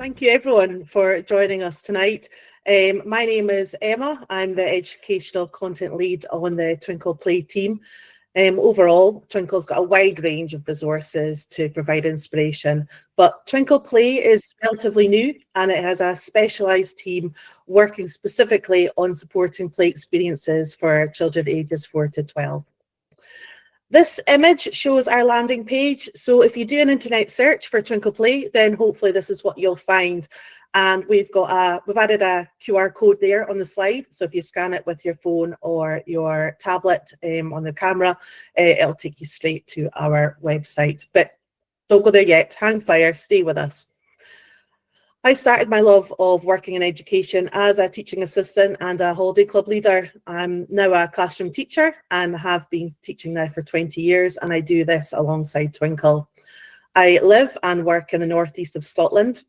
Thank you everyone for joining us tonight. My name is Emma. I'm the Educational Content Lead on the Twinkl Play team. Overall, Twinkl's got a wide range of resources to provide inspiration, but Twinkl Play is relatively new and it has a specialised team working specifically on supporting play experiences for children ages 4 to 12. This image shows our landing page. So if you do an internet search for Twinkl Play, then hopefully this is what you'll find. And we've added a QR code there on the slide. So if you scan it with your phone or your tablet on the camera, it'll take you straight to our website. But don't go there yet. Hang fire, stay with us. I started my love of working in education as a teaching assistant and a holiday club leader. I'm now a classroom teacher and have been teaching now for 20 years, and I do this alongside Twinkl. I live and work in the northeast of Scotland.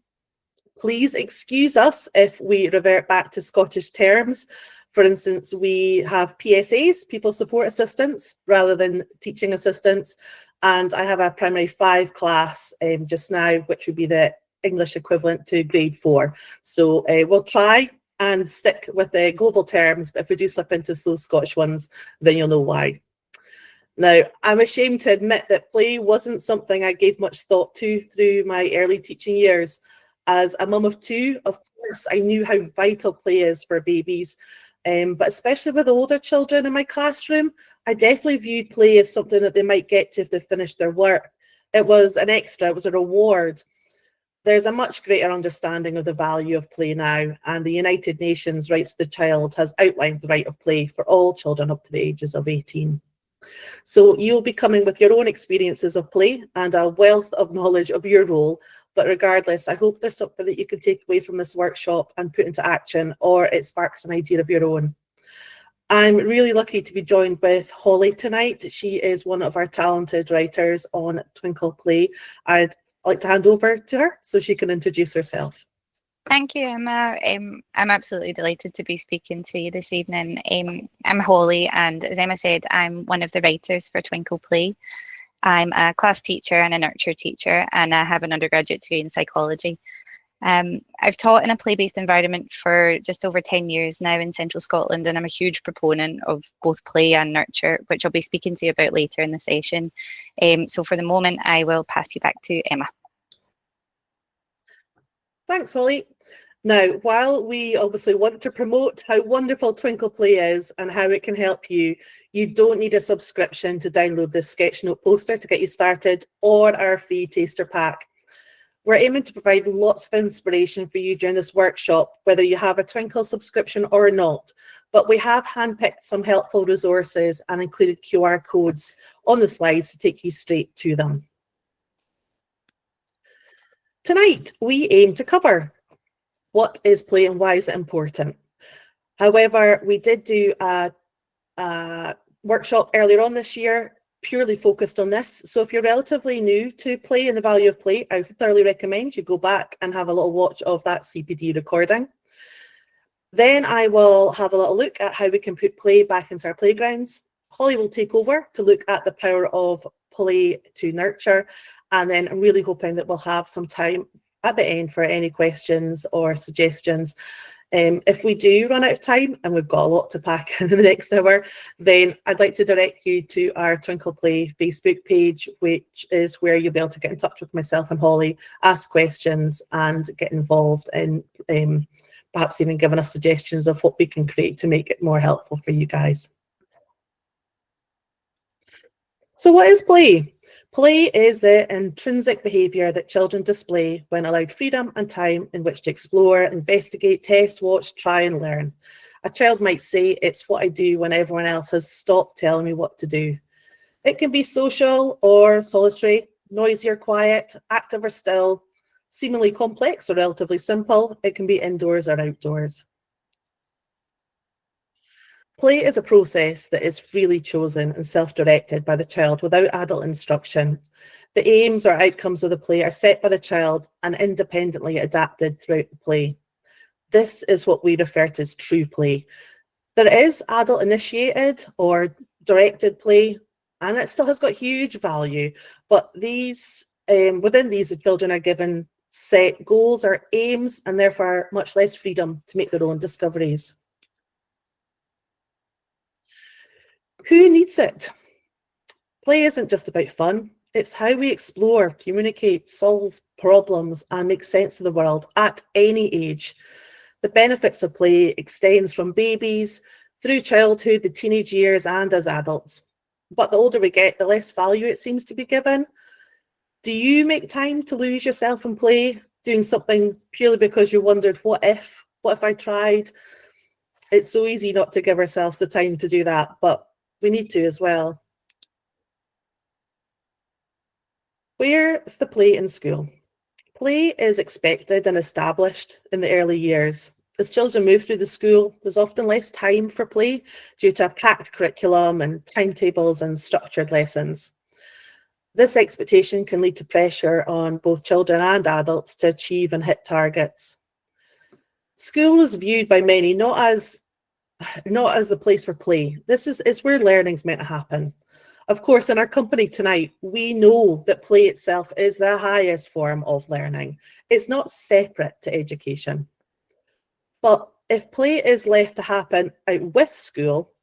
Please excuse us if we revert back to Scottish terms. For instance, we have PSAs, People Support Assistants, rather than teaching assistants, and I have a primary 5 class just now, which would be the English equivalent to grade 4. So we'll try and stick with the global terms, but if we do slip into those Scottish ones, then you'll know why. Now, I'm ashamed to admit that play wasn't something I gave much thought to through my early teaching years. As a mum of 2, of course, I knew how vital play is for babies, but especially with older children in my classroom, I definitely viewed play as something that they might get to if they finished their work. It was an extra, it was a reward. There's a much greater understanding of the value of play now, and the United Nations Rights of the Child has outlined the right of play for all children up to the ages of 18. So you'll be coming with your own experiences of play and a wealth of knowledge of your role, but regardless, I hope there's something that you can take away from this workshop and put into action, or it sparks an idea of your own. I'm really lucky to be joined with Holly tonight. She is one of our talented writers on Twinkl Play. I'd like to hand over to her so she can introduce herself. Thank you, Emma. I'm absolutely delighted to be speaking to you this evening. I'm Holly, and as Emma said, I'm one of the writers for Twinkl Play. I'm a class teacher and a nurture teacher, and I have an undergraduate degree in psychology. I've taught in a play-based environment for just over 10 years now in central Scotland, and I'm a huge proponent of both play and nurture, which I'll be speaking to you about later in the session. So for the moment, I will pass you back to Emma. Thanks, Holly. Now, while we obviously want to promote how wonderful Twinkl Play is and how it can help you, you don't need a subscription to download this sketchnote poster to get you started, or our free taster pack. We're aiming to provide lots of inspiration for you during this workshop, whether you have a Twinkl subscription or not, but we have handpicked some helpful resources and included QR codes on the slides to take you straight to them. Tonight, we aim to cover what is play and why is it important. However, we did do a workshop earlier on this year purely focused on this. So if you're relatively new to play and the value of play, I thoroughly recommend you go back and have a little watch of that CPD recording. Then I will have a little look at how we can put play back into our playgrounds. Holly will take over to look at the power of play to nurture. And then I'm really hoping that we'll have some time at the end for any questions or suggestions. If we do run out of time, and we've got a lot to pack in the next hour, then I'd like to direct you to our Twinkl Play Facebook page, which is where you'll be able to get in touch with myself and Holly, ask questions and get involved in perhaps even giving us suggestions of what we can create to make it more helpful for you guys. So what is play? Play is the intrinsic behaviour that children display when allowed freedom and time in which to explore, investigate, test, watch, try and learn. A child might say, it's what I do when everyone else has stopped telling me what to do. It can be social or solitary, noisy or quiet, active or still, seemingly complex or relatively simple. It can be indoors or outdoors. Play is a process that is freely chosen and self-directed by the child without adult instruction. The aims or outcomes of the play are set by the child and independently adapted throughout the play. This is what we refer to as true play. There is adult-initiated or directed play, and it still has got huge value, but within these, the children are given set goals or aims, and therefore much less freedom to make their own discoveries. Who needs it? Play isn't just about fun. It's how we explore, communicate, solve problems, and make sense of the world at any age. The benefits of play extends from babies through childhood, the teenage years, and as adults. But the older we get, the less value it seems to be given. Do you make time to lose yourself in play, doing something purely because you wondered, what if I tried? It's so easy not to give ourselves the time to do that, but we need to as well. Where's the play in school? Play is expected and established in the early years. As children move through the school, there's often less time for play due to a packed curriculum and timetables and structured lessons. This expectation can lead to pressure on both children and adults to achieve and hit targets. School is viewed by many not as the place for play. It's where learning's meant to happen. Of course, in our company tonight, we know that play itself is the highest form of learning. It's not separate to education. But if play is left to happen out with school,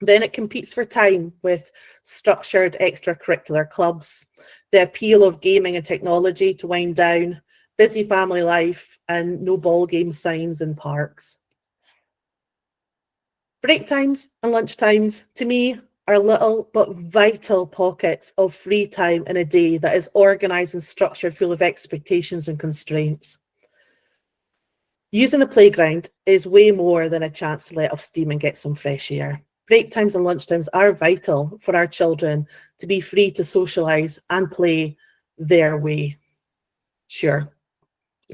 then it competes for time with structured extracurricular clubs, the appeal of gaming and technology to wind down, busy family life, and no ball game signs in parks. Break times and lunch times, to me, are little but vital pockets of free time in a day that is organised and structured, full of expectations and constraints. Using the playground is way more than a chance to let off steam and get some fresh air. Break times and lunch times are vital for our children to be free to socialise and play their way. Sure,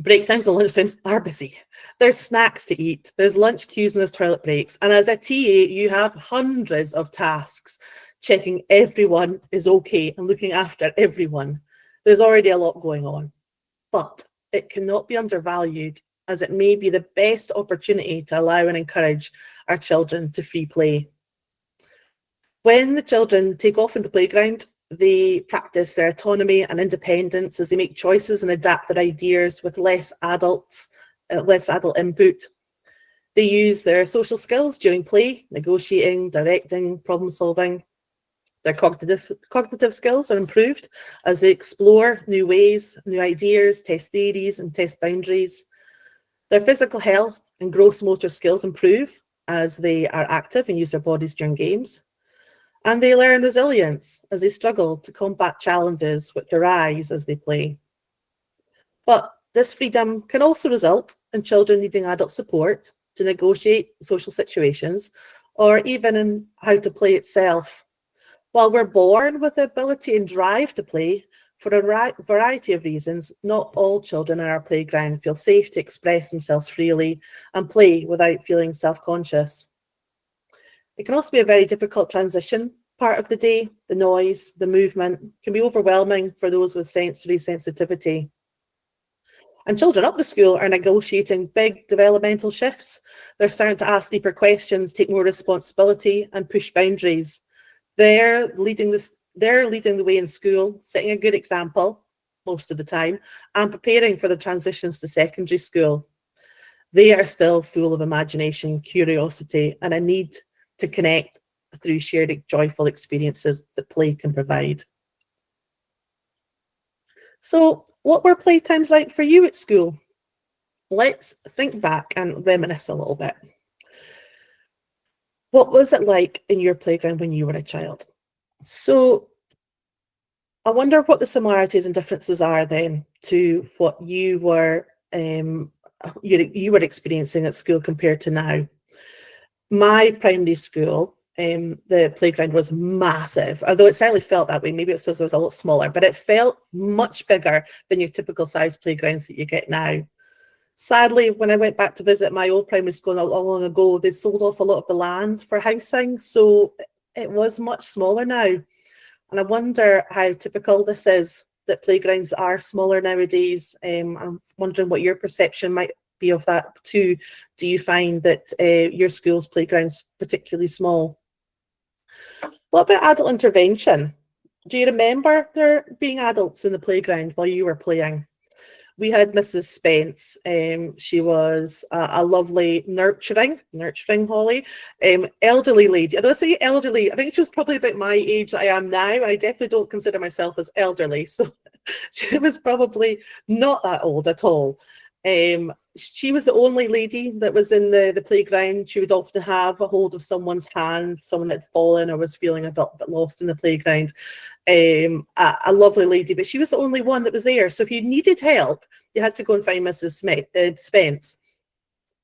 break times and lunch times are busy. There's snacks to eat, there's lunch queues and there's toilet breaks. And as a TA, you have hundreds of tasks, checking everyone is okay and looking after everyone. There's already a lot going on, but it cannot be undervalued, as it may be the best opportunity to allow and encourage our children to free play. When the children take off in the playground, they practice their autonomy and independence as they make choices and adapt their ideas with less adult input. They use their social skills during play, negotiating, directing, problem solving. Their cognitive skills are improved as they explore new ways, new ideas, test theories, and test boundaries. Their physical health and gross motor skills improve as they are active and use their bodies during games. And they learn resilience as they struggle to combat challenges which arise as they play. But this freedom can also result in children needing adult support to negotiate social situations, or even in how to play itself. While we're born with the ability and drive to play, for a variety of reasons, not all children in our playground feel safe to express themselves freely and play without feeling self-conscious. It can also be a very difficult transition part of the day. The noise, the movement can be overwhelming for those with sensory sensitivity. And children up to school are negotiating big developmental shifts. They're starting to ask deeper questions, take more responsibility, and push boundaries. They're leading the way in school, setting a good example most of the time, and preparing for the transitions to secondary school. They are still full of imagination, curiosity, and a need to connect through shared joyful experiences that play can provide. So, what were playtimes like for you at school? Let's think back and reminisce a little bit. What was it like in your playground when you were a child? So, I wonder what the similarities and differences are then to what you were experiencing at school compared to now. My primary school, the playground was massive, although it certainly felt that way. Maybe it's because it was a lot smaller, but it felt much bigger than your typical size playgrounds that you get now. Sadly, when I went back to visit my old primary school not long ago, they sold off a lot of the land for housing, so it was much smaller now. And I wonder how typical this is, that playgrounds are smaller nowadays. I'm wondering what your perception might be of that too. Do you find that your school's playground's particularly small? What about adult intervention? Do you remember there being adults in the playground while you were playing? we had Mrs. Spence. She was a lovely, nurturing Holly, elderly lady. Although I say elderly, I think she was probably about my age that I am now. I definitely don't consider myself as elderly, so she was probably not that old at all. She was the only lady that was in the playground. She would often have a hold of someone's hand, someone that had fallen or was feeling a bit lost in the playground. A lovely lady, but she was the only one that was there. So if you needed help, you had to go and find Mrs. Spence.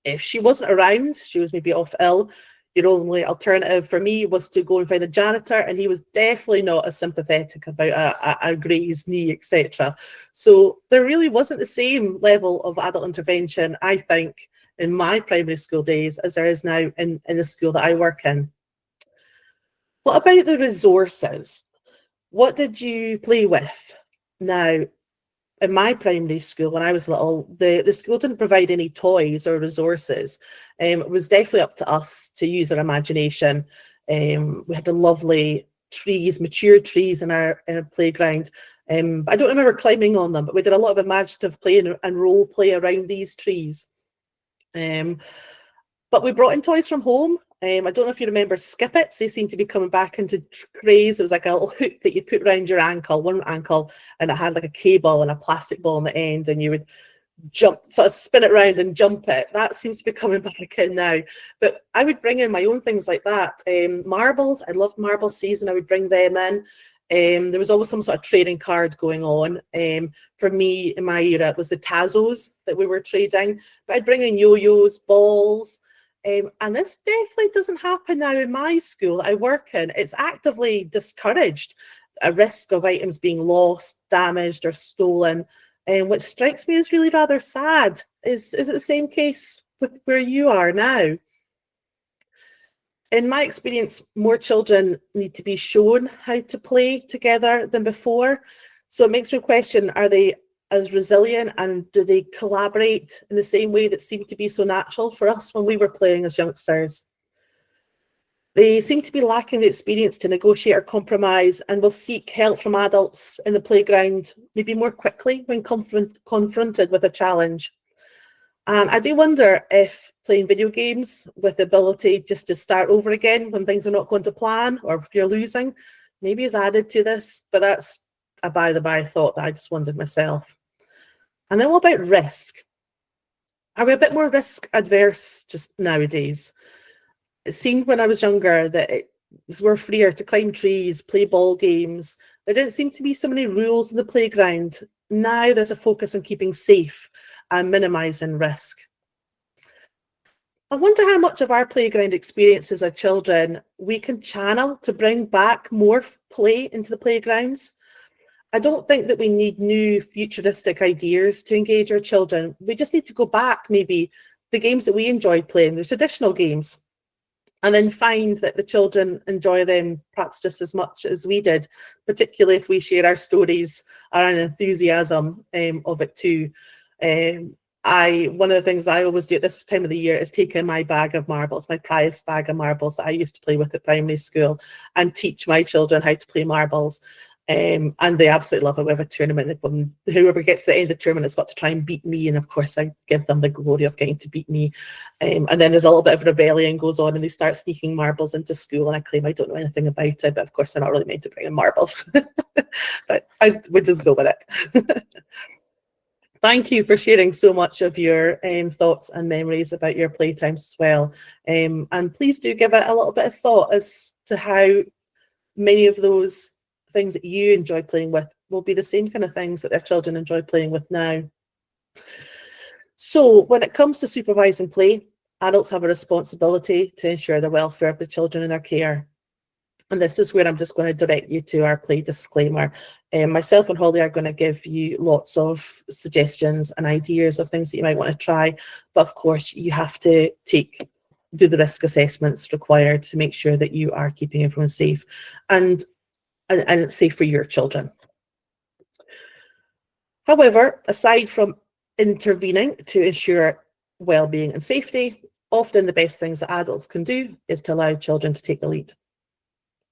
If she wasn't around, she was maybe off ill, your only alternative for me was to go and find the janitor, and he was definitely not as sympathetic about a grazed knee, etc. So there really wasn't the same level of adult intervention, I think, in my primary school days as there is now in the school that I work in. What about the resources? What did you play with? Now, in my primary school, when I was little, the school didn't provide any toys or resources. It was definitely up to us to use our imagination. We had a lovely trees, mature trees in our playground. I don't remember climbing on them, but we did a lot of imaginative play and role play around these trees. But we brought in toys from home. I don't know if you remember Skip-Its. They seem to be coming back into craze. It was like a little hook that you put around your ankle, one ankle, and it had like a cable and a plastic ball on the end, and you would jump, sort of spin it around and jump it. That seems to be coming back in now. But I would bring in my own things like that. Marbles, I loved marble season. I would bring them in. There was always some sort of trading card going on. For me, in my era, it was the Tazos that we were trading. But I'd bring in yo-yos, balls. And this definitely doesn't happen now in my school that I work in. It's actively discouraged, a risk of items being lost, damaged, or stolen, which strikes me as really rather sad. Is it the same case with where you are now? In my experience, more children need to be shown how to play together than before. So it makes me question, are they as resilient, and do they collaborate in the same way that seemed to be so natural for us when we were playing as youngsters? They seem to be lacking the experience to negotiate or compromise, and will seek help from adults in the playground maybe more quickly when confronted with a challenge. And I do wonder if playing video games with the ability just to start over again when things are not going to plan, or if you're losing, maybe is added to this, but that's a by-the-by thought that I just wondered myself. And then what about risk? Are we a bit more risk adverse just nowadays? It seemed when I was younger that we're freer to climb trees, play ball games. There didn't seem to be so many rules in the playground. Now there's a focus on keeping safe and minimising risk. I wonder how much of our playground experiences as children we can channel to bring back more play into the playgrounds. I don't think that we need new futuristic ideas to engage our children. We just need to go back, maybe the games that we enjoyed playing, the traditional games, and then find that the children enjoy them perhaps just as much as we did, particularly if we share our stories or an enthusiasm of it too. One of the things I always do at this time of the year is take in my bag of marbles, my prized bag of marbles that I used to play with at primary school, and teach my children how to play marbles. And they absolutely love it. We have a tournament. Whoever gets to the end of the tournament has got to try and beat me, and of course I give them the glory of getting to beat me. And then there's a little bit of rebellion goes on, and they start sneaking marbles into school, and I claim I don't know anything about it, but of course they're not really meant to bring in marbles. But I would just go with it. Thank you for sharing so much of your thoughts and memories about your playtimes as well. And please do give it a little bit of thought as to how many of those things that you enjoy playing with will be the same kind of things that their children enjoy playing with now. So when it comes to supervising play, adults have a responsibility to ensure the welfare of the children in their care. And this is where I'm just going to direct you to our play disclaimer. Myself and Holly are going to give you lots of suggestions and ideas of things that you might want to try. But of course, you have to do the risk assessments required to make sure that you are keeping everyone safe and it's safe for your children. However, aside from intervening to ensure well-being and safety, often the best things that adults can do is to allow children to take the lead.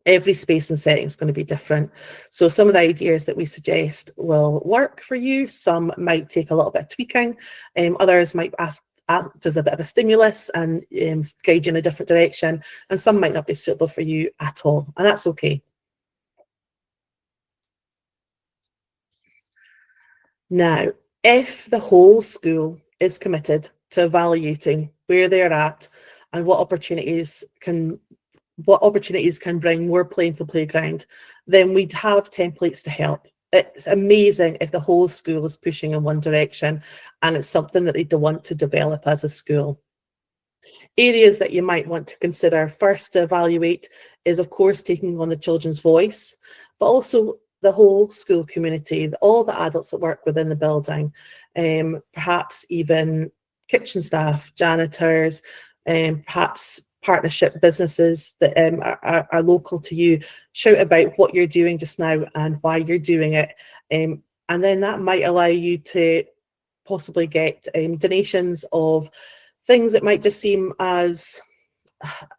Every space and setting is going to be different. So some of the ideas that we suggest will work for you. Some might take a little bit of tweaking. Others might act as a bit of a stimulus and guide you in a different direction. And some might not be suitable for you at all. And that's okay. Now, if the whole school is committed to evaluating where they're at and what opportunities can bring more playful playground, then we'd have templates to help. It's amazing if the whole school is pushing in one direction and it's something that they want to develop as a school. Areas that you might want to consider first to evaluate is, of course, taking on the children's voice, but also the whole school community, all the adults that work within the building, perhaps even kitchen staff, janitors, perhaps partnership businesses that are local to you. Shout about what you're doing just now and why you're doing it. And then that might allow you to possibly get donations of things that might just seem as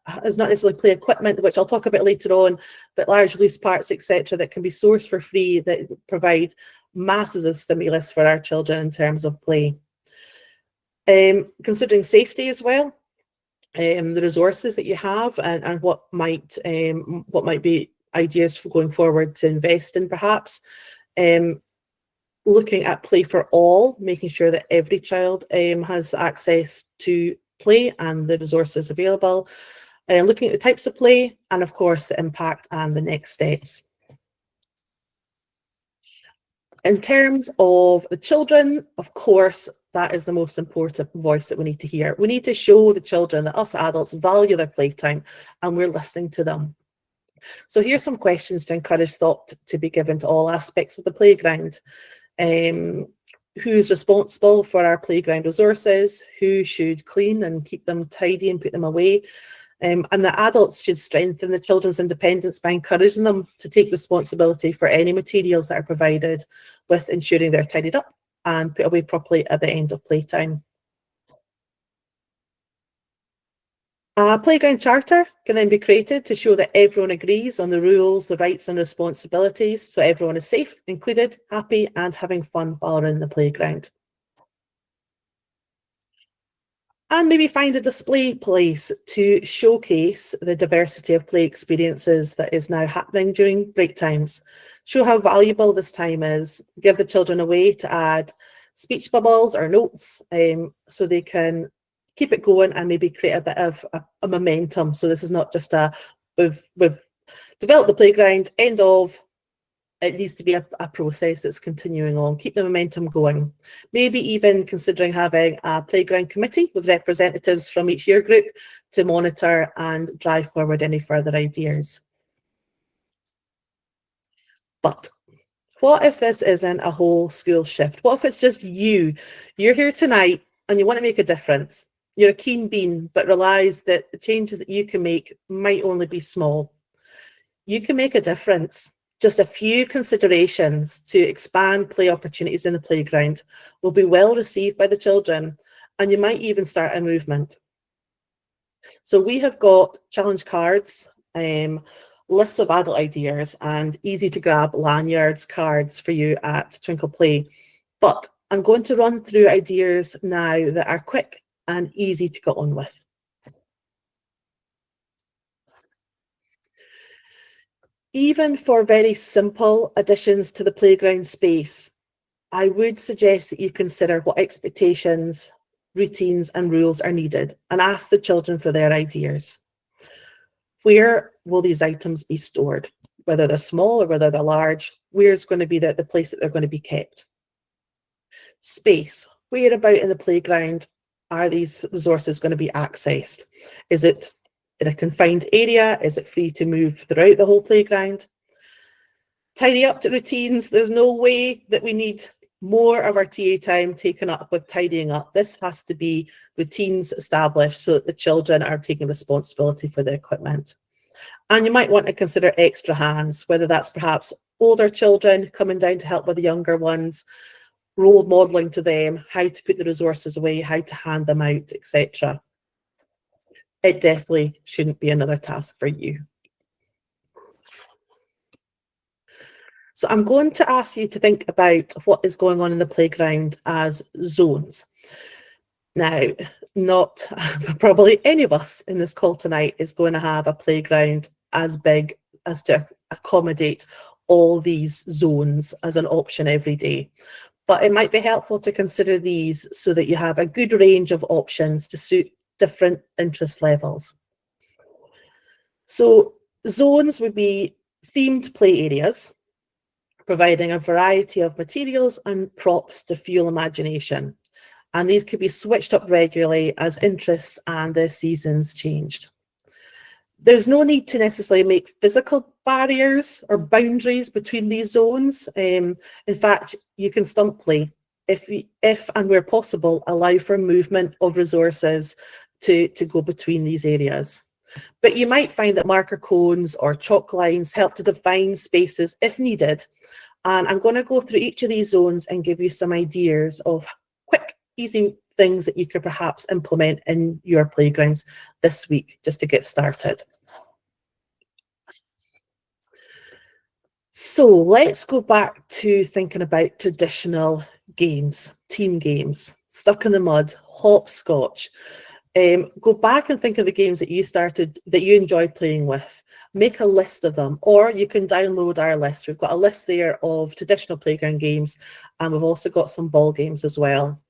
not necessarily play equipment, which I'll talk about later on, but large loose parts, etc., that can be sourced for free that provide masses of stimulus for our children in terms of play. Considering safety as well, the resources that you have and what might be ideas for going forward to invest in, perhaps. Looking at play for all, making sure that every child has access to play and the resources available, looking at the types of play, and of course the impact and the next steps. In terms of the children, of course, that is the most important voice that we need to hear. We need to show the children that us adults value their playtime and we're listening to them. So here's some questions to encourage thought to be given to all aspects of the playground. Who's responsible for our playground resources? Who should clean and keep them tidy and put them away? And the adults should strengthen the children's independence by encouraging them to take responsibility for any materials that are provided, with ensuring they're tidied up and put away properly at the end of playtime. A playground charter can then be created to show that everyone agrees on the rules, the rights and responsibilities, so everyone is safe, included, happy and having fun while in the playground. And maybe find a display place to showcase the diversity of play experiences that is now happening during break times. Show how valuable this time is. Give the children a way to add speech bubbles or notes so they can keep it going and maybe create a bit of a momentum. So this is not just we've developed the playground, end of. It needs to be a process that's continuing on. Keep the momentum going. Maybe even considering having a playground committee with representatives from each year group to monitor and drive forward any further ideas. But what if this isn't a whole school shift? What if it's just you? You're here tonight and you want to make a difference. You're a keen bean, but realise that the changes that you can make might only be small. You can make a difference. Just a few considerations to expand play opportunities in the playground will be well received by the children, and you might even start a movement. So we have got challenge cards, lists of adult ideas, and easy to grab lanyards, cards for you at Twinkl Play. But I'm going to run through ideas now that are quick and easy to get on with. Even for very simple additions to the playground space, I would suggest that you consider what expectations, routines and rules are needed and ask the children for their ideas. Where will these items be stored? Whether they're small or whether they're large, where's going to be the place that they're going to be kept? Space. Where about in the playground are these resources going to be accessed? Is it in a confined area? Is it free to move throughout the whole playground? Tidy up to routines. There's no way that we need more of our TA time taken up with tidying up. This has to be routines established so that the children are taking responsibility for their equipment. And you might want to consider extra hands, whether that's perhaps older children coming down to help with the younger ones, role modelling to them how to put the resources away, how to hand them out, etc. It definitely shouldn't be another task for you. So I'm going to ask you to think about what is going on in the playground as zones. Now, not probably any of us in this call tonight is going to have a playground as big as to accommodate all these zones as an option every day. But it might be helpful to consider these so that you have a good range of options to suit different interest levels. So zones would be themed play areas, providing a variety of materials and props to fuel imagination. And these could be switched up regularly as interests and the seasons changed. There's no need to necessarily make physical barriers or boundaries between these zones. In fact, you can stunt play if and where possible, allow for movement of resources to go between these areas. But you might find that marker cones or chalk lines help to define spaces if needed. And I'm going to go through each of these zones and give you some ideas of quick, easy things that you could perhaps implement in your playgrounds this week, just to get started. So let's go back to thinking about traditional games, team games, stuck in the mud, hopscotch. Go back and think of the games that you started, that you enjoyed playing with. Make a list of them, or you can download our list. We've got a list there of traditional playground games, and we've also got some ball games as well.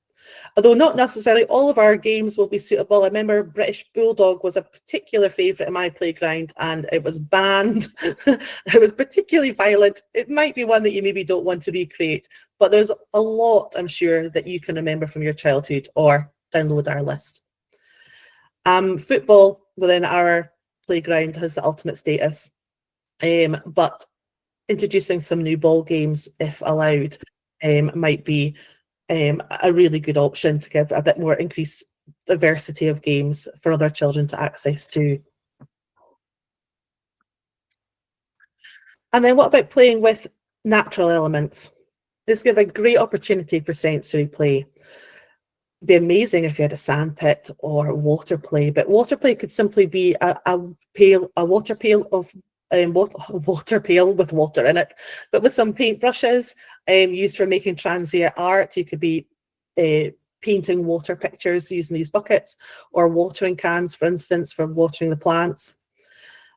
Although not necessarily all of our games will be suitable. I remember British Bulldog was a particular favourite in my playground, and it was banned. It was particularly violent. It might be one that you maybe don't want to recreate, but there's a lot, I'm sure, that you can remember from your childhood or download our list. Football within our playground has the ultimate status, but introducing some new ball games, if allowed, might be a really good option to give a bit more increased diversity of games for other children to access to. And then what about playing with natural elements? This gives a great opportunity for sensory play. It'd be amazing if you had a sand pit or water play, but water play could simply be a water pail with water in it, but with some paintbrushes used for making transient art. You could be painting water pictures using these buckets, or watering cans, for instance, for watering the plants.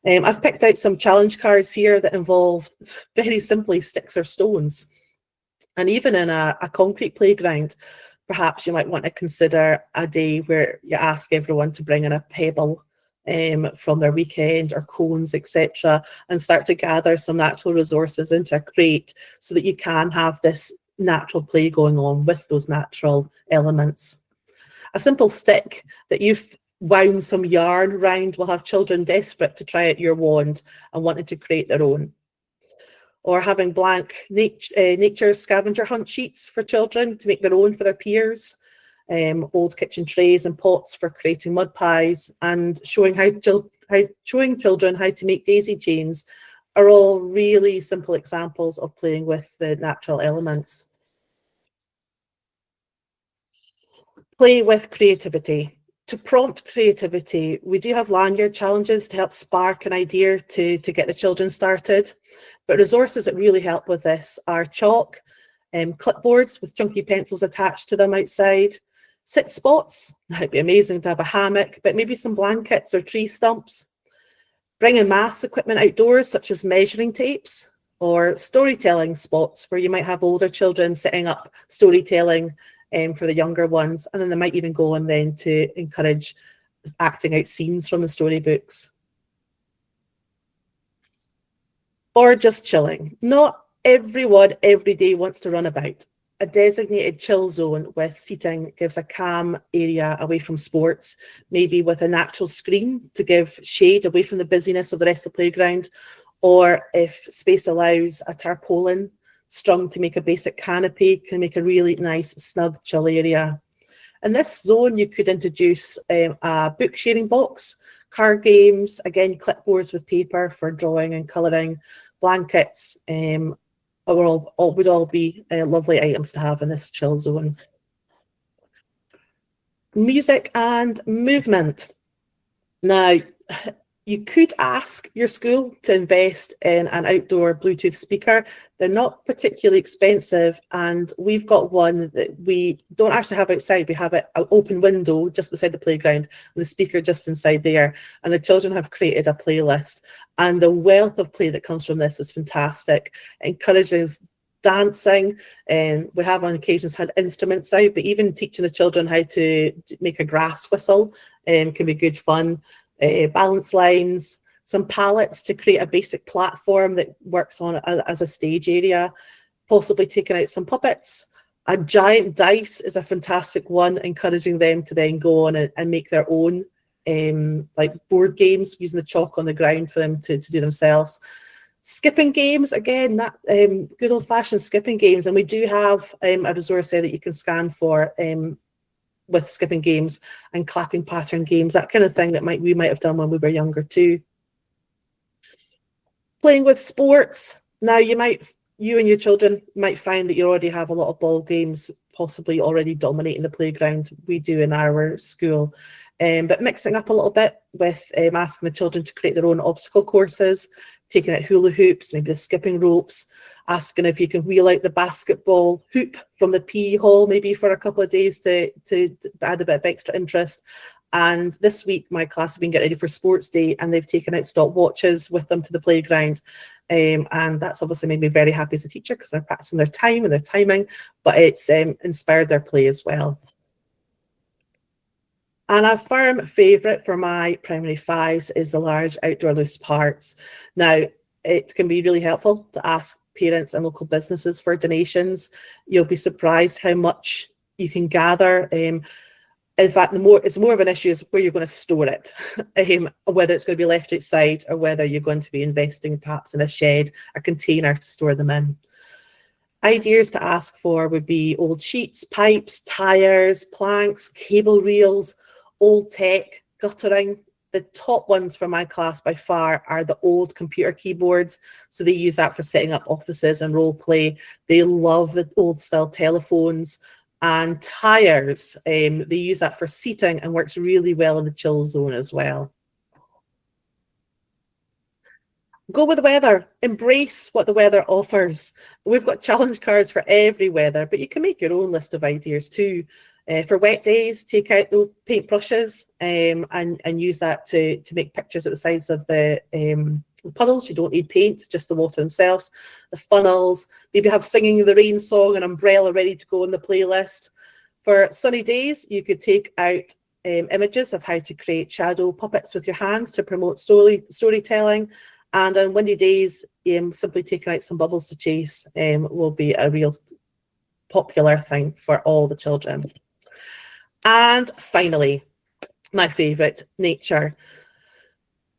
I've picked out some challenge cards here that involve very simply sticks or stones. And even in a concrete playground, perhaps you might want to consider a day where you ask everyone to bring in a pebble from their weekend, or cones, etc., and start to gather some natural resources into a crate so that you can have this natural play going on with those natural elements. A simple stick that you've wound some yarn around will have children desperate to try out your wand and wanting to create their own. Or having blank nature scavenger hunt sheets for children to make their own for their peers. Old kitchen trays and pots for creating mud pies, and showing children how to make daisy chains are all really simple examples of playing with the natural elements. Play with creativity. To prompt creativity, we do have lanyard challenges to help spark an idea to get the children started. But resources that really help with this are chalk, clipboards with chunky pencils attached to them outside, sit spots. It'd be amazing to have a hammock, but maybe some blankets or tree stumps. Bring in maths equipment outdoors, such as measuring tapes, or storytelling spots where you might have older children setting up storytelling for the younger ones, and then they might even go on then to encourage acting out scenes from the storybooks. Or just chilling. Not everyone every day wants to run about. A designated chill zone with seating gives a calm area away from sports, maybe with a natural screen to give shade away from the busyness of the rest of the playground, or if space allows, a tarpaulin strung to make a basic canopy can make a really nice, snug, chill area. In this zone, you could introduce a book sharing box, card games, again, clipboards with paper for drawing and colouring, blankets, would all be lovely items to have in this chill zone. Music and movement. Now, You could ask your school to invest in an outdoor Bluetooth speaker. They're not particularly expensive, and we've got one that we don't actually have outside. We have an open window just beside the playground, and the speaker just inside there. And the children have created a playlist, and the wealth of play that comes from this is fantastic. It encourages dancing, and we have on occasions had instruments out, but even teaching the children how to make a grass whistle can be good fun. Balance lines, some pallets to create a basic platform that works on as a stage area, possibly taking out some puppets. A giant dice is a fantastic one, encouraging them to then go on and make their own like board games, using the chalk on the ground for them to do themselves. Skipping games, again, that good old-fashioned skipping games, and we do have a resource there that you can scan for with skipping games and clapping pattern games, that kind of thing that we might have done when we were younger too. Playing with sports. Now you and your children might find that you already have a lot of ball games possibly already dominating the playground. We do in our school. But mixing up a little bit with asking the children to create their own obstacle courses, taking out hula hoops, maybe the skipping ropes, asking if you can wheel out the basketball hoop from the PE hall maybe for a couple of days to add a bit of extra interest. And this week, my class have been getting ready for sports day, and they've taken out stopwatches with them to the playground. And that's obviously made me very happy as a teacher because they're practicing their time and their timing, but it's inspired their play as well. And a firm favourite for my primary fives is the large outdoor loose parts. Now, it can be really helpful to ask parents and local businesses for donations. You'll be surprised how much you can gather. In fact, it's more of an issue is where you're going to store it, whether it's going to be left outside or whether you're going to be investing perhaps in a shed, a container to store them in. Ideas to ask for would be old sheets, pipes, tires, planks, cable reels, old tech, guttering. The top ones for my class by far are the old computer keyboards. So they use that for setting up offices and role play. They love the old style telephones and tires. They use that for seating and works really well in the chill zone as well. Go with the weather, embrace what the weather offers. We've got challenge cards for every weather, but you can make your own list of ideas too. For wet days, take out the paintbrushes and use that to make pictures at the sides of the puddles. You don't need paint, just the water themselves. The funnels, maybe have singing in the rain song and umbrella ready to go on the playlist. For sunny days, you could take out images of how to create shadow puppets with your hands to promote storytelling. And on windy days, simply taking out some bubbles to chase will be a real popular thing for all the children. And finally, my favourite, nature.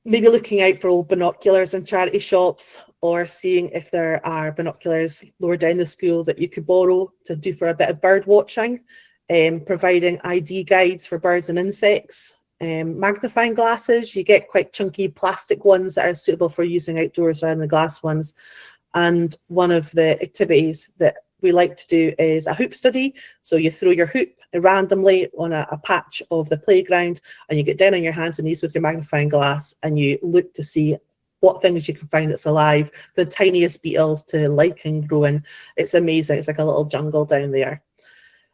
Maybe looking out for old binoculars in charity shops, or seeing if there are binoculars lower down the school that you could borrow to do for a bit of bird watching, providing ID guides for birds and insects. Magnifying glasses, you get quite chunky plastic ones that are suitable for using outdoors rather than the glass ones. And one of the activities that we like to do is a hoop study. So you throw your hoop randomly on a patch of the playground, and you get down on your hands and knees with your magnifying glass, and you look to see what things you can find that's alive, the tiniest beetles to lichen growing. It's amazing. It's like a little jungle down there.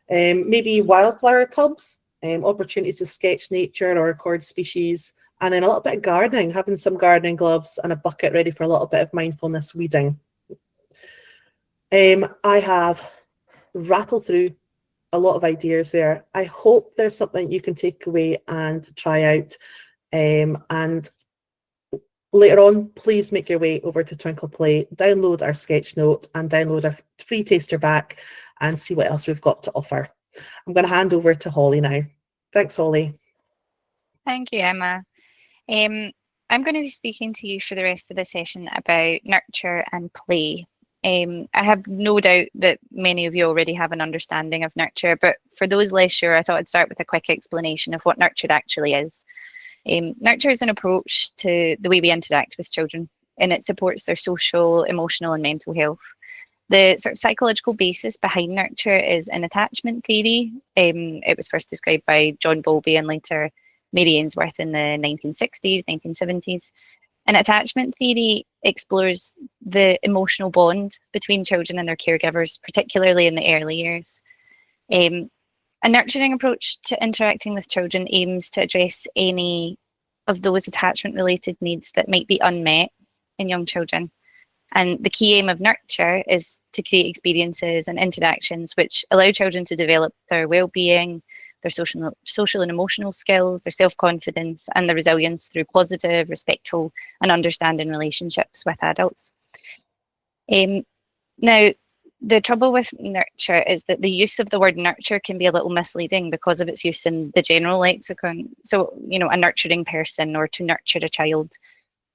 Maybe wildflower tubs. Opportunities to sketch nature or record species, and then a little bit of gardening, having some gardening gloves and a bucket ready for a little bit of mindfulness weeding. I have rattled through a lot of ideas there. I hope there's something you can take away and try out. And later on, please make your way over to Twinkl Play, download our sketch note and download our free taster back and see what else we've got to offer. I'm going to hand over to Holly now. Thanks, Holly. Thank you, Emma. I'm going to be speaking to you for the rest of the session about nurture and play. I have no doubt that many of you already have an understanding of nurture, but for those less sure, I thought I'd start with a quick explanation of what nurture actually is. Nurture is an approach to the way we interact with children, and it supports their social, emotional, and mental health. The sort of psychological basis behind nurture is an attachment theory. It was first described by John Bowlby and later Mary Ainsworth in the 1960s, 1970s. And attachment theory explores the emotional bond between children and their caregivers, particularly in the early years. A nurturing approach to interacting with children aims to address any of those attachment-related needs that might be unmet in young children. And the key aim of nurture is to create experiences and interactions which allow children to develop their well-being, their social and emotional skills, their self-confidence, and their resilience through positive, respectful, and understanding relationships with adults. Now, the trouble with nurture is that the use of the word nurture can be a little misleading because of its use in the general lexicon. So, a nurturing person or to nurture a child.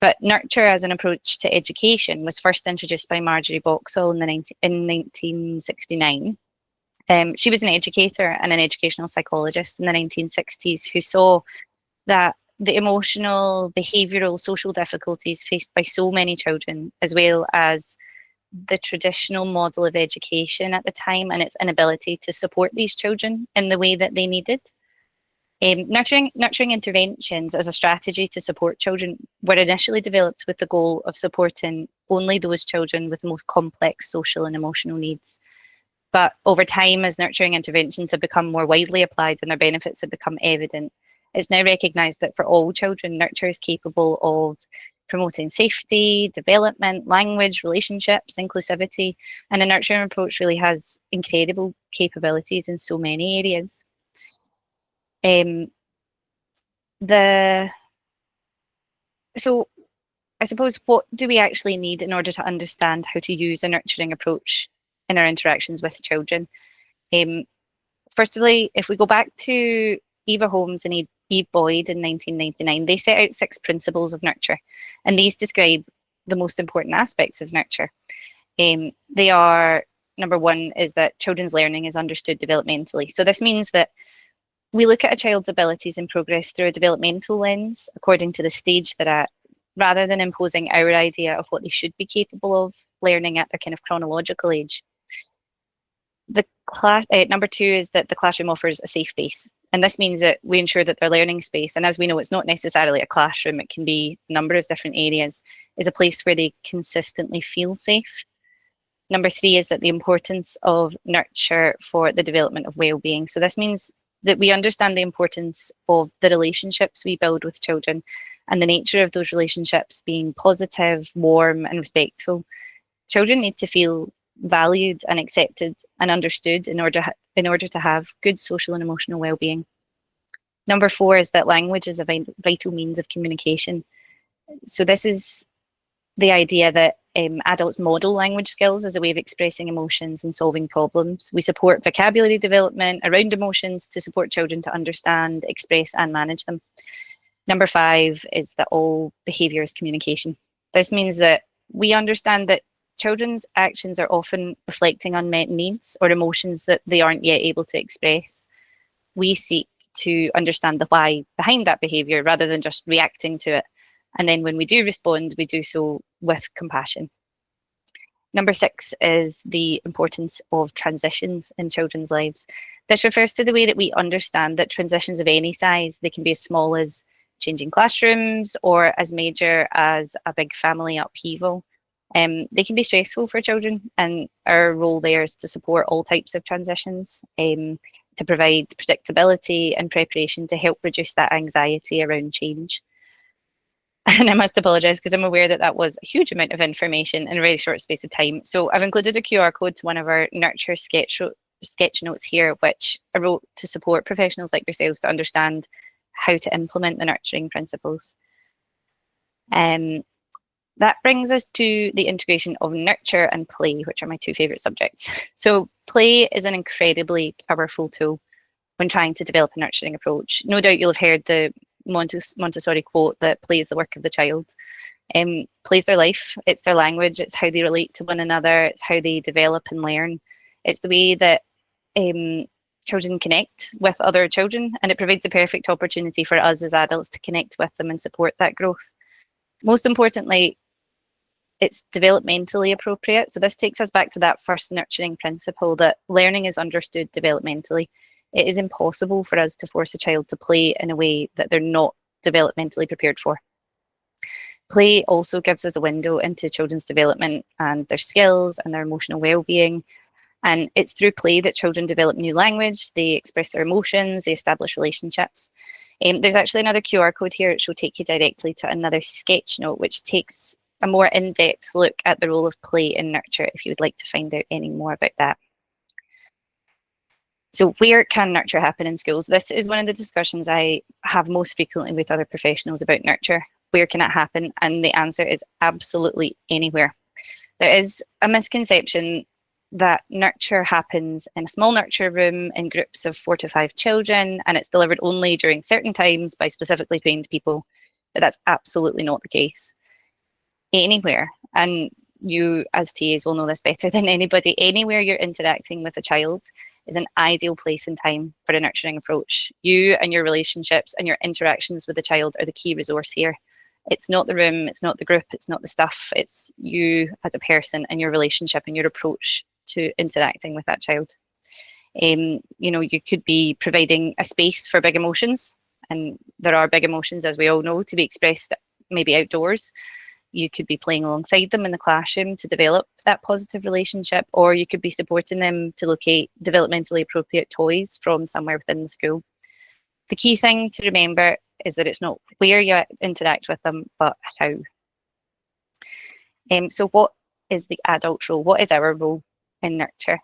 But nurture as an approach to education was first introduced by Marjorie Boxall in 1969. She was an educator and an educational psychologist in the 1960s who saw that the emotional, behavioural, social difficulties faced by so many children, as well as the traditional model of education at the time and its inability to support these children in the way that they needed. Nurturing interventions as a strategy to support children were initially developed with the goal of supporting only those children with the most complex social and emotional needs. But over time, as nurturing interventions have become more widely applied and their benefits have become evident, it's now recognised that for all children, nurture is capable of promoting safety, development, language, relationships, inclusivity, and a nurturing approach really has incredible capabilities in so many areas. So I suppose, what do we actually need in order to understand how to use a nurturing approach in our interactions with children? Firstly, if we go back to Eva Holmes and Eve Boyd in 1999, they set out 6 principles of nurture, and these describe the most important aspects of nurture. They are, number 1 is that children's learning is understood developmentally. So this means that we look at a child's abilities and progress through a developmental lens according to the stage they're at, rather than imposing our idea of what they should be capable of learning at their kind of chronological age. Number 2 is that the classroom offers a safe base. And this means that we ensure that their learning space, and as we know, it's not necessarily a classroom, it can be a number of different areas, is a place where they consistently feel safe. Number 3 is that the importance of nurture for the development of well-being. So this means that we understand the importance of the relationships we build with children and the nature of those relationships being positive, warm, and respectful. Children need to feel valued and accepted and understood in order to have good social and emotional well-being. Number 4 is that language is a vital means of communication. So this is the idea that adults model language skills as a way of expressing emotions and solving problems. We support vocabulary development around emotions to support children to understand, express, and manage them. Number 5 is that all behaviour is communication. This means that we understand that children's actions are often reflecting unmet needs or emotions that they aren't yet able to express. We seek to understand the why behind that behaviour rather than just reacting to it. And then when we do respond, we do so with compassion. Number 6 is the importance of transitions in children's lives. This refers to the way that we understand that transitions of any size, they can be as small as changing classrooms or as major as a big family upheaval. They can be stressful for children, and our role there is to support all types of transitions, to provide predictability and preparation to help reduce that anxiety around change. And I must apologise because I'm aware that that was a huge amount of information in a very short space of time. So I've included a QR code to one of our nurture sketch notes here, which I wrote to support professionals like yourselves to understand how to implement the nurturing principles. That brings us to the integration of nurture and play, which are my 2 favourite subjects. So play is an incredibly powerful tool when trying to develop a nurturing approach. No doubt you'll have heard the Montessori quote that play is the work of the child. Play is their life, it's their language, it's how they relate to one another, it's how they develop and learn. It's the way that children connect with other children, and it provides the perfect opportunity for us as adults to connect with them and support that growth. Most importantly, it's developmentally appropriate. So this takes us back to that first nurturing principle that learning is understood developmentally. It is impossible for us to force a child to play in a way that they're not developmentally prepared for. Play also gives us a window into children's development and their skills and their emotional well-being. And it's through play that children develop new language, they express their emotions, they establish relationships. There's actually another QR code here which will take you directly to another sketch note, which takes a more in-depth look at the role of play in nurture, if you would like to find out any more about that. So where can nurture happen in schools? This is one of the discussions I have most frequently with other professionals about nurture. Where can it happen? And the answer is absolutely anywhere. There is a misconception that nurture happens in a small nurture room in groups of 4 to 5 children, and it's delivered only during certain times by specifically trained people. But that's absolutely not the case. Anywhere, and you as TAs will know this better than anybody, anywhere you're interacting with a child is an ideal place and time for a nurturing approach. You and your relationships and your interactions with the child are the key resource here. It's not the room, it's not the group, it's not the stuff, it's you as a person and your relationship and your approach to interacting with that child. You know, you could be providing a space for big emotions, and there are big emotions, as we all know, to be expressed maybe outdoors. You could be playing alongside them in the classroom to develop that positive relationship, or you could be supporting them to locate developmentally appropriate toys from somewhere within the school. The key thing to remember is that it's not where you interact with them, but how. So what is the adult role? What is our role in nurture?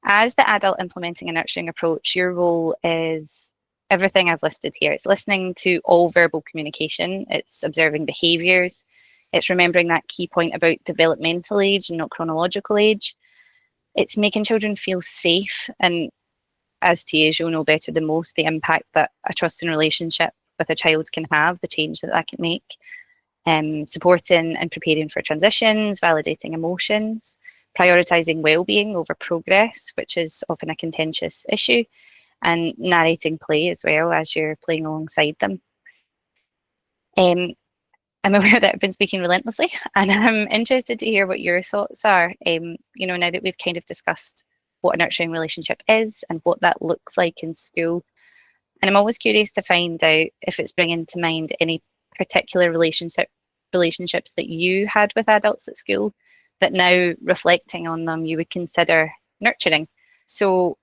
As the adult implementing a nurturing approach, your role is everything I've listed here. It's listening to all verbal communication, it's observing behaviours, it's remembering that key point about developmental age and not chronological age. It's making children feel safe, and as TAs you'll know better than most the impact that a trusting relationship with a child can have, the change that that can make. Supporting and preparing for transitions, validating emotions, prioritising well-being over progress, which is often a contentious issue, and narrating play as well as you're playing alongside them. I'm aware that I've been speaking relentlessly, and I'm interested to hear what your thoughts are. You know, now that we've kind of discussed what a nurturing relationship is and what that looks like in school, and I'm always curious to find out if it's bringing to mind any particular relationships that you had with adults at school that now reflecting on them you would consider nurturing. So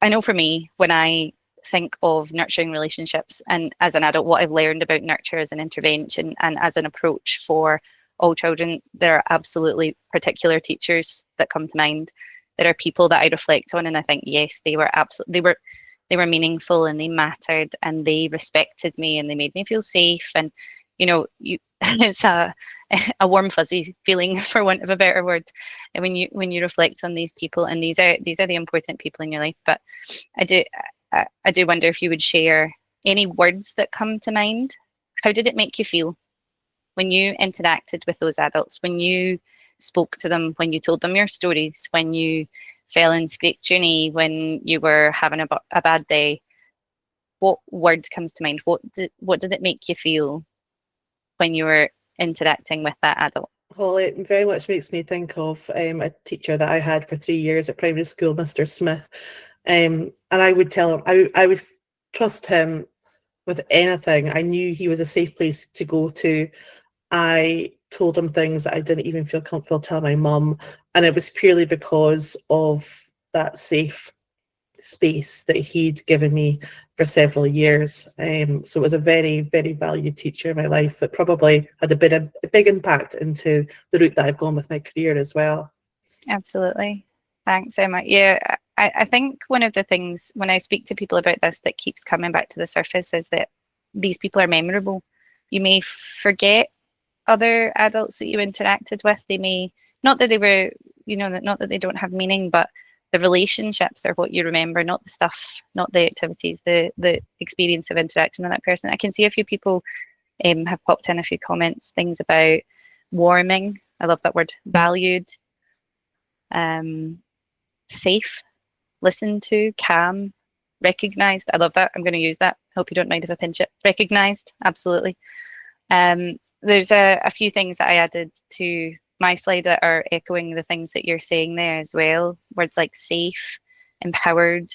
I know for me, when I think of nurturing relationships and as an adult, what I've learned about nurture as an intervention and as an approach for all children, there are absolutely particular teachers that come to mind. There are people that I reflect on and I think, yes, they were meaningful and they mattered and they respected me and they made me feel safe. And, you know, it's a warm fuzzy feeling, for want of a better word, and when you reflect on these people, and these are the important people in your life. But I do wonder if you would share any words that come to mind. How did it make you feel when you interacted with those adults, when you spoke to them, when you told them your stories, when you fell and scraped your knee, when you were having a bad day? What word comes to mind? What did it make you feel when you were interacting with that adult? Well, it very much makes me think of a teacher that I had for 3 years at primary school, Mr. Smith. And I would tell him, I would trust him with anything. I knew he was a safe place to go to. I told him things that I didn't even feel comfortable telling my mum. And it was purely because of that safe space that he'd given me for several years. So it was a very, very valued teacher in my life that probably had a big impact into the route that I've gone with my career as well. Absolutely. Thanks, Emma. Yeah, I think one of the things when I speak to people about this that keeps coming back to the surface is that these people are memorable. You may forget other adults that you interacted with. They may, not that they were, you know, not that they don't have meaning, but the relationships are what you remember, not the stuff, not the activities, the experience of interacting with that person. I can see a few people have popped in a few comments, things about warming. I love that word. Valued, safe, listened to, calm, recognized. I love that. I'm going to use that. Hope you don't mind if I pinch it. Recognized, absolutely. There's a few things that I added to my slide that are echoing the things that you're saying there as well. Words like safe, empowered,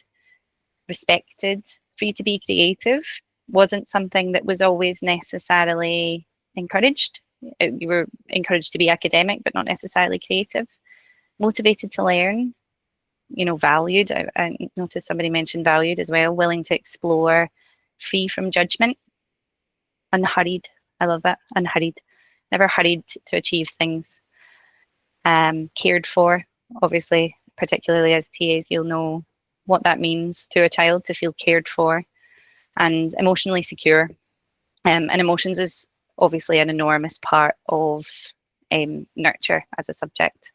respected, free to be creative wasn't something that was always necessarily encouraged. You were encouraged to be academic, but not necessarily creative. Motivated to learn, valued. I noticed somebody mentioned valued as well, willing to explore, free from judgment, unhurried. I love that, unhurried. Never hurried to achieve things. Cared for, obviously, particularly as TAs, you'll know what that means to a child to feel cared for, and emotionally secure. And emotions is obviously an enormous part of nurture as a subject.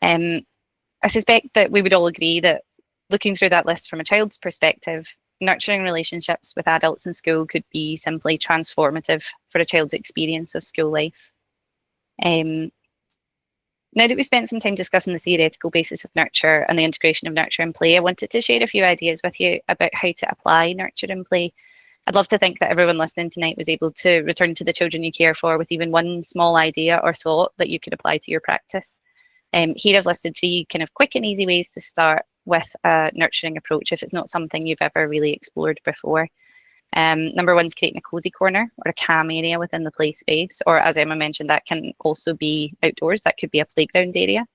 I suspect that we would all agree that looking through that list from a child's perspective, nurturing relationships with adults in school could be simply transformative for a child's experience of school life. Now that we've spent some time discussing the theoretical basis of nurture and the integration of nurture and play, I wanted to share a few ideas with you about how to apply nurture and play. I'd love to think that everyone listening tonight was able to return to the children you care for with even one small idea or thought that you could apply to your practice. Here I've listed 3 kind of quick and easy ways to start with a nurturing approach if it's not something you've ever really explored before. Number 1 is creating a cozy corner or a calm area within the play space, or as Emma mentioned, that can also be outdoors. That could be a playground area.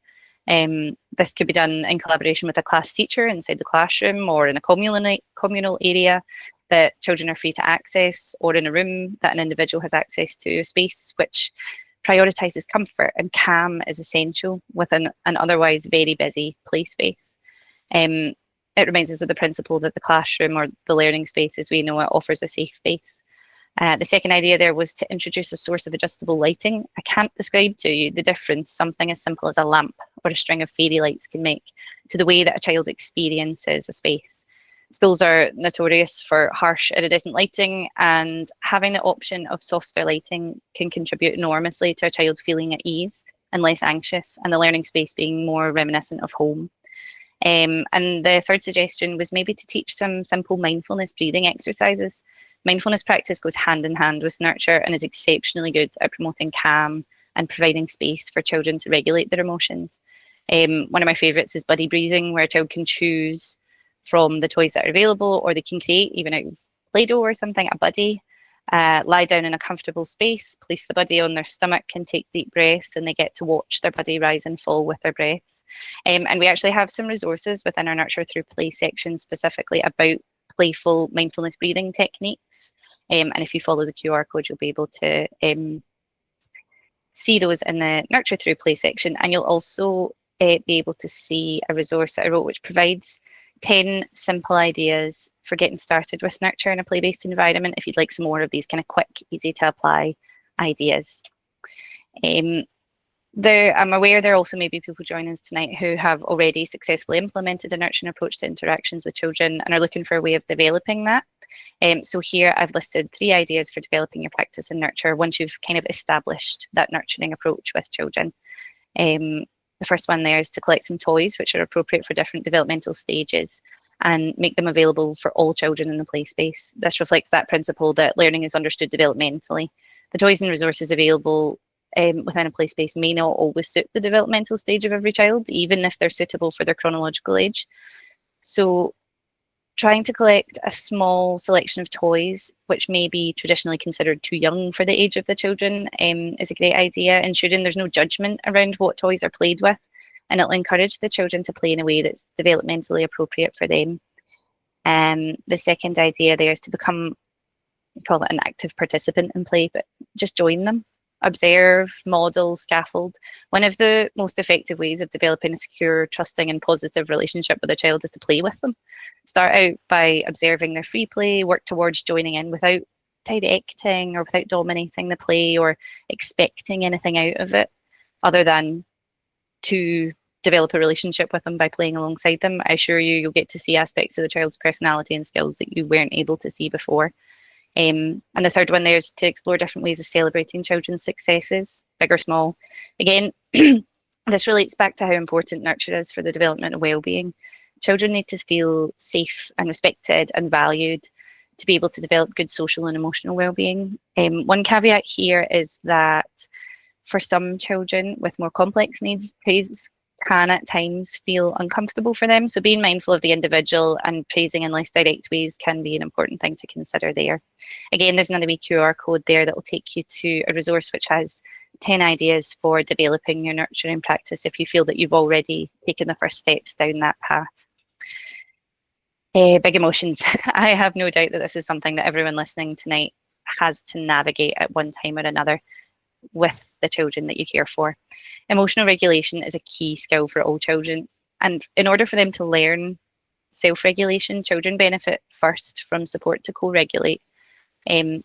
This could be done in collaboration with a class teacher inside the classroom, or in a communal area that children are free to access, or in a room that an individual has access to, a space which prioritises comfort and calm is essential within an otherwise very busy play space. It reminds us of the principle that the classroom, or the learning space as we know it, offers a safe base. The second idea there was to introduce a source of adjustable lighting. I can't describe to you the difference something as simple as a lamp or a string of fairy lights can make to the way that a child experiences a space. Schools are notorious for harsh, iridescent lighting, and having the option of softer lighting can contribute enormously to a child feeling at ease and less anxious, and the learning space being more reminiscent of home. And the third suggestion was maybe to teach some simple mindfulness breathing exercises. Mindfulness practice goes hand in hand with nurture and is exceptionally good at promoting calm and providing space for children to regulate their emotions. One of my favourites is buddy breathing, where a child can choose from the toys that are available, or they can create, even out of Play-Doh or something, a buddy. Lie down in a comfortable space, place the buddy on their stomach and take deep breaths, and they get to watch their buddy rise and fall with their breaths. And we actually have some resources within our Nurture Through Play section specifically about playful mindfulness breathing techniques. And if you follow the QR code, you'll be able to see those in the Nurture Through Play section. And you'll also be able to see a resource that I wrote which provides 10 simple ideas for getting started with nurture in a play-based environment if you'd like some more of these kind of quick, easy to apply ideas. I'm aware there also may be people joining us tonight who have already successfully implemented a nurturing approach to interactions with children and are looking for a way of developing that. So here I've listed 3 ideas for developing your practice in nurture once you've kind of established that nurturing approach with children. The first one there is to collect some toys which are appropriate for different developmental stages and make them available for all children in the play space. This reflects that principle that learning is understood developmentally. The toys and resources available within a play space may not always suit the developmental stage of every child, even if they're suitable for their chronological age. So trying to collect a small selection of toys, which may be traditionally considered too young for the age of the children, is a great idea, ensuring there's no judgment around what toys are played with, and it'll encourage the children to play in a way that's developmentally appropriate for them. The second idea there is to become, we call it an active participant in play, but just join them. Observe, model, scaffold. One of the most effective ways of developing a secure, trusting and positive relationship with a child is to play with them. Start out by observing their free play, work towards joining in without directing or without dominating the play or expecting anything out of it, other than to develop a relationship with them by playing alongside them. I assure you, you'll get to see aspects of the child's personality and skills that you weren't able to see before. And the third one there is to explore different ways of celebrating children's successes, big or small. Again, this relates back to how important nurture is for the development of well-being. Children need to feel safe and respected and valued to be able to develop good social and emotional well-being. One caveat here is that for some children with more complex needs, praise can at times feel uncomfortable for them. So being mindful of the individual and praising in less direct ways can be an important thing to consider there. Again, there's another wee QR code there that will take you to a resource which has 10 ideas for developing your nurturing practice if you feel that you've already taken the first steps down that path. Big emotions. I have no doubt that this is something that everyone listening tonight has to navigate at one time or another with the children that you care for. Emotional regulation is a key skill for all children. And in order for them to learn self-regulation, children benefit first from support to co-regulate.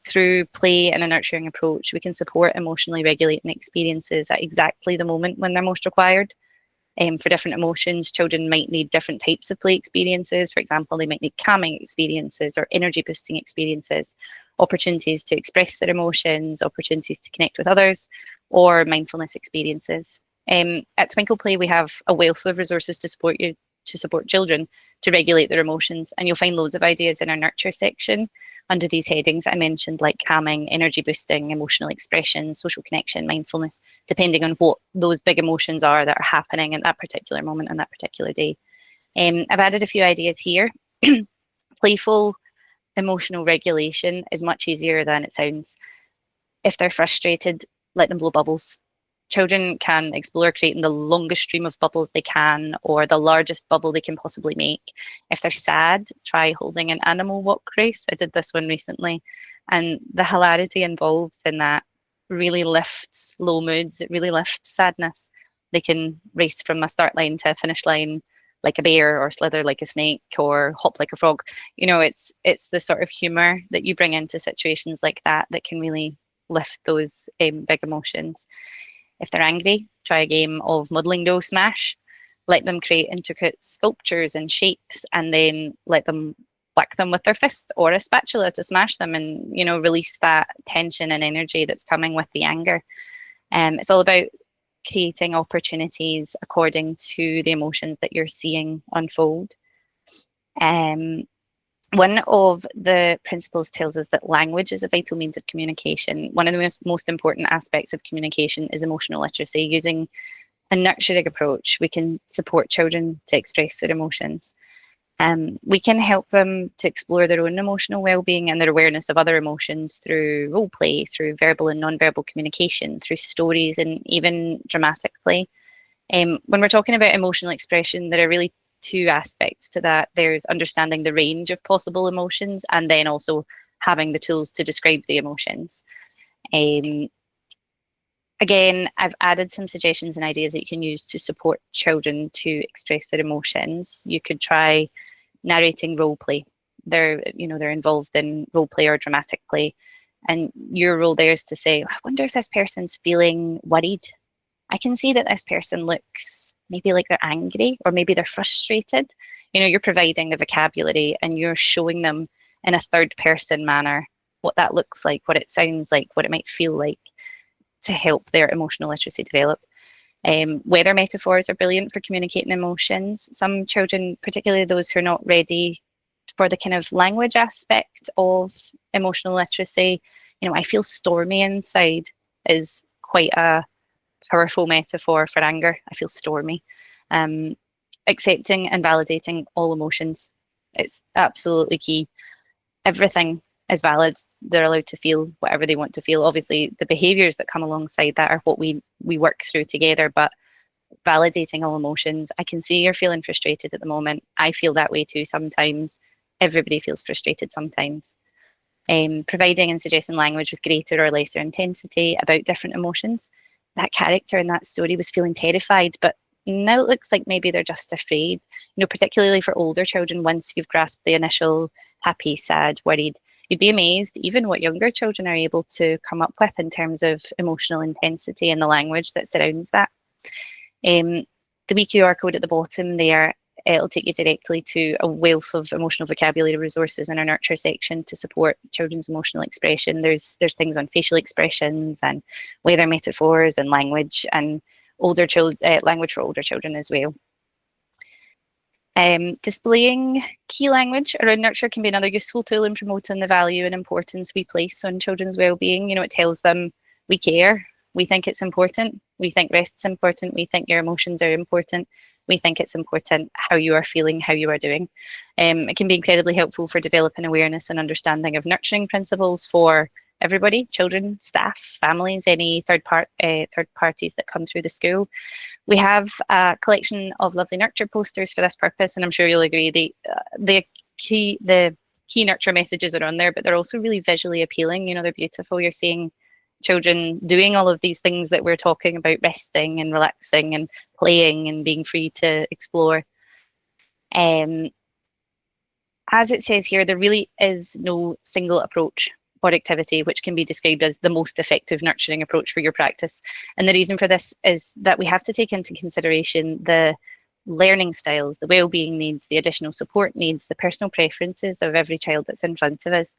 Through play and a nurturing approach, we can support emotionally regulating experiences at exactly the moment when they're most required. For different emotions, children might need different types of play experiences. For example, they might need calming experiences or energy boosting experiences, opportunities to express their emotions, opportunities to connect with others, or mindfulness experiences. At Twinkl Play, we have a wealth of resources to support children to regulate their emotions, and you'll find loads of ideas in our nurture section under these headings I mentioned, like calming, energy boosting, emotional expression, social connection, mindfulness, depending on what those big emotions are that are happening at that particular moment on that particular day. I've added a few ideas here. Playful emotional regulation is much easier than it sounds. If they're frustrated, let them blow bubbles. Children can explore creating the longest stream of bubbles they can, or the largest bubble they can possibly make. If they're sad, try holding an animal walk race. I did this one recently, and the hilarity involved in that really lifts low moods. It really lifts sadness. They can race from a start line to a finish line like a bear, or slither like a snake, or hop like a frog. You know, it's the sort of humor that you bring into situations like that that can really lift those big emotions. If they're angry, try a game of muddling dough smash. Let them create intricate sculptures and shapes, and then let them whack them with their fist or a spatula to smash them, and release that tension and energy that's coming with the anger. It's all about creating opportunities according to the emotions that you're seeing unfold. One of the principles tells us that language is a vital means of communication. One of the most important aspects of communication is emotional literacy. Using a nurturing approach, we can support children to express their emotions. We can help them to explore their own emotional well-being and their awareness of other emotions through role play, through verbal and non-verbal communication, through stories, and even dramatic play. When we're talking about emotional expression, there are really two aspects to that. There's understanding the range of possible emotions, and then also having the tools to describe the emotions. Again, I've added some suggestions and ideas that you can use to support children to express their emotions. You could try narrating role play. They're involved in role play or dramatic play, and your role there is to say, I wonder if this person's feeling worried. I can see that this person looks maybe like they're angry, or maybe they're frustrated. You're providing the vocabulary, and you're showing them in a third person manner what that looks like, what it sounds like, what it might feel like, to help their emotional literacy develop. Weather metaphors are brilliant for communicating emotions. Some children, particularly those who are not ready for the kind of language aspect of emotional literacy, I feel stormy inside is quite a powerful metaphor for anger. I feel stormy. Accepting and validating all emotions. It's absolutely key. Everything is valid. They're allowed to feel whatever they want to feel. Obviously, the behaviours that come alongside that are what we work through together, but validating all emotions. I can see you're feeling frustrated at the moment. I feel that way too sometimes. Everybody feels frustrated sometimes. Providing and suggesting language with greater or lesser intensity about different emotions. That character in that story was feeling terrified, but now it looks like maybe they're just afraid. Particularly for older children, once you've grasped the initial happy, sad, worried, you'd be amazed even what younger children are able to come up with in terms of emotional intensity and the language that surrounds that. The wee QR code at the bottom there, it'll take you directly to a wealth of emotional vocabulary resources in our nurture section to support children's emotional expression. There's things on facial expressions and weather metaphors and language, and language for older children as well. Displaying key language around nurture can be another useful tool in promoting the value and importance we place on children's well-being. It tells them we care, We think it's important. We think rest's important. We think your emotions are important. We think it's important how you are feeling, how you are doing. It can be incredibly helpful for developing awareness and understanding of nurturing principles for everybody, children, staff, families, any third parties that come through the school. We have a collection of lovely nurture posters for this purpose, and I'm sure you'll agree the key nurture messages are on there, but they're also really visually appealing. You know, they're beautiful. You're seeing children doing all of these things that we're talking about, resting and relaxing and playing and being free to explore. As it says here, there really is no single approach or activity which can be described as the most effective nurturing approach for your practice. And the reason for this is that we have to take into consideration the learning styles, the well-being needs, the additional support needs, the personal preferences of every child that's in front of us.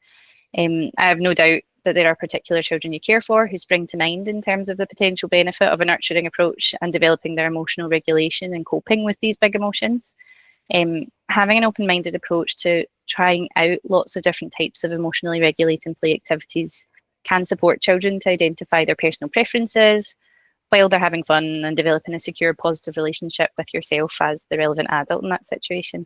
I have no doubt that there are particular children you care for who spring to mind in terms of the potential benefit of a nurturing approach and developing their emotional regulation and coping with these big emotions. Having an open-minded approach to trying out lots of different types of emotionally regulating play activities can support children to identify their personal preferences while they're having fun and developing a secure, positive relationship with yourself as the relevant adult in that situation.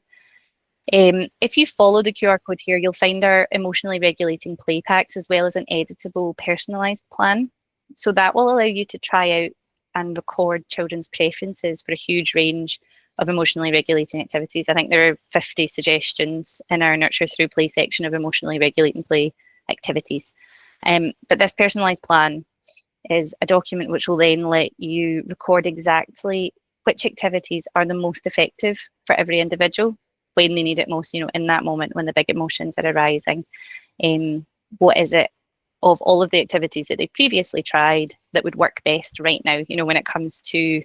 If you follow the QR code here, you'll find our emotionally regulating play packs as well as an editable personalised plan. So that will allow you to try out and record children's preferences for a huge range of emotionally regulating activities. I think there are 50 suggestions in our Nurture Through Play section of emotionally regulating play activities. But this personalised plan is a document which will then let you record exactly which activities are the most effective for every individual when they need it most, you know, in that moment when the big emotions are arising. What is it of all of the activities that they previously tried that would work best right now, you know, when it comes to,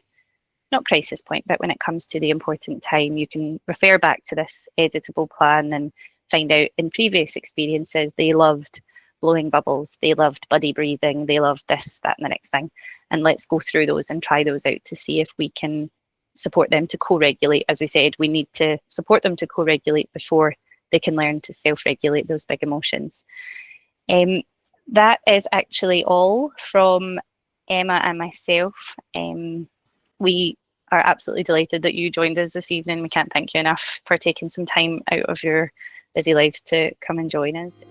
not crisis point, but when it comes to the important time, you can refer back to this editable plan and find out in previous experiences they loved blowing bubbles, they loved buddy breathing, they loved this, that, and the next thing. And let's go through those and try those out to see if we can support them to co-regulate. As we said, we need to support them to co-regulate before they can learn to self-regulate those big emotions. That is actually all from Emma and myself. We are absolutely delighted that you joined us this evening. We can't thank you enough for taking some time out of your busy lives to come and join us.